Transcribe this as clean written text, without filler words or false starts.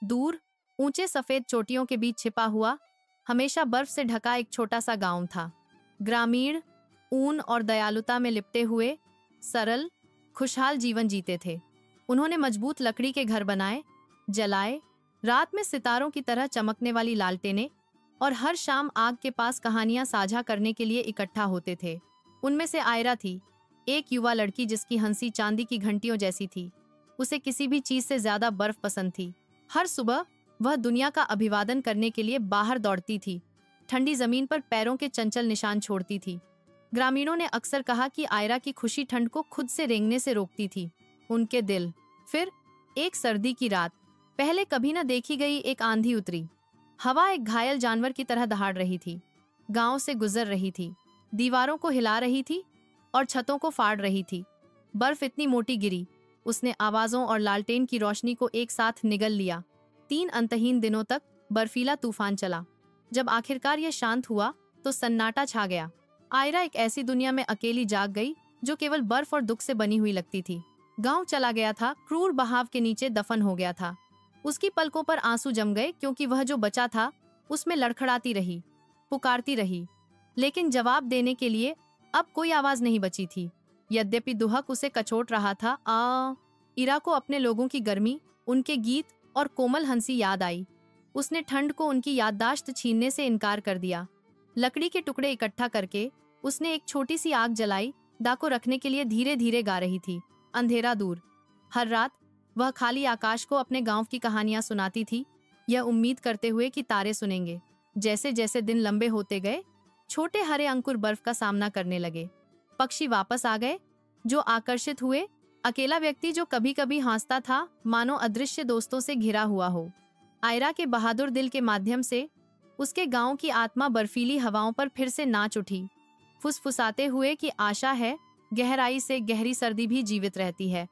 दूर ऊंचे सफेद चोटियों के बीच छिपा हुआ, हमेशा बर्फ से ढका एक छोटा सा गांव था। ग्रामीण ऊन और दयालुता में लिपटे हुए सरल खुशहाल जीवन जीते थे। उन्होंने मजबूत लकड़ी के घर बनाए, जलाए, रात में सितारों की तरह चमकने वाली लालटेनें, और हर शाम आग के पास कहानियां साझा करने के लिए इकट्ठा होते थे। उनमें से आयरा थी, एक युवा लड़की जिसकी हंसी चांदी की घंटियों जैसी थी। उसे किसी भी चीज से ज्यादा बर्फ पसंद थी। हर सुबह वह दुनिया का अभिवादन करने के लिए बाहर दौड़ती थी, ठंडी जमीन पर पैरों के चंचल निशान छोड़ती थी। ग्रामीणों ने अक्सर कहा कि आयरा की खुशी ठंड को खुद से रेंगने से रोकती थी। उनके दिल। फिर एक सर्दी की रात, पहले कभी न देखी गई एक आंधी उतरी। हवा एक घायल जानवर की तरह दहाड़ रही थी, गांव से गुजर रही थी, दीवारों को हिला रही थी और छतों को फाड़ रही थी। बर्फ इतनी मोटी गिरी, उसने आवाजों और लालटेन की रोशनी को एक साथ निगल लिया। 3 अंतहीन दिनों तक बर्फीला तूफान चला। जब आखिरकार यह शांत हुआ तो सन्नाटा छा गया। आयरा एक ऐसी दुनिया में अकेली जाग गई जो केवल बर्फ और दुख से बनी हुई लगती थी। गांव चला गया था, क्रूर बहाव के नीचे दफन हो गया था। उसकी पलकों पर आंसू जम गए, क्योंकि वह जो बचा था उसमें लड़खड़ाती रही, पुकारती रही, लेकिन जवाब देने के लिए अब कोई आवाज नहीं बची थी। यद्यपि दुहक उसे कचोट रहा था। इरा को अपने लोगों की गर्मी, उनके गीत और कोमल हंसी याद आई। उसने ठंड को उनकी याददाश्त छीनने से इनकार कर दिया। लकड़ी के टुकड़े इकट्ठा करके उसने एक छोटी सी आग जलाई। दा को रखने के लिए धीरे धीरे गा रही थी, अंधेरा दूर। हर रात वह खाली आकाश को अपने गांव की कहानियां सुनाती थी, यह उम्मीद करते हुए कि तारे सुनेंगे। जैसे जैसे दिन लंबे होते गए, छोटे हरे अंकुर बर्फ का सामना करने लगे। पक्षी वापस आ गए जो आकर्षित हुए। अकेला व्यक्ति जो कभी कभी हंसता था, मानो अदृश्य दोस्तों से घिरा हुआ हो। आयरा के बहादुर दिल के माध्यम से उसके गांव की आत्मा बर्फीली हवाओं पर फिर से नाच उठी, फुसफुसाते हुए कि आशा है, गहराई से गहरी सर्दी भी जीवित रहती है।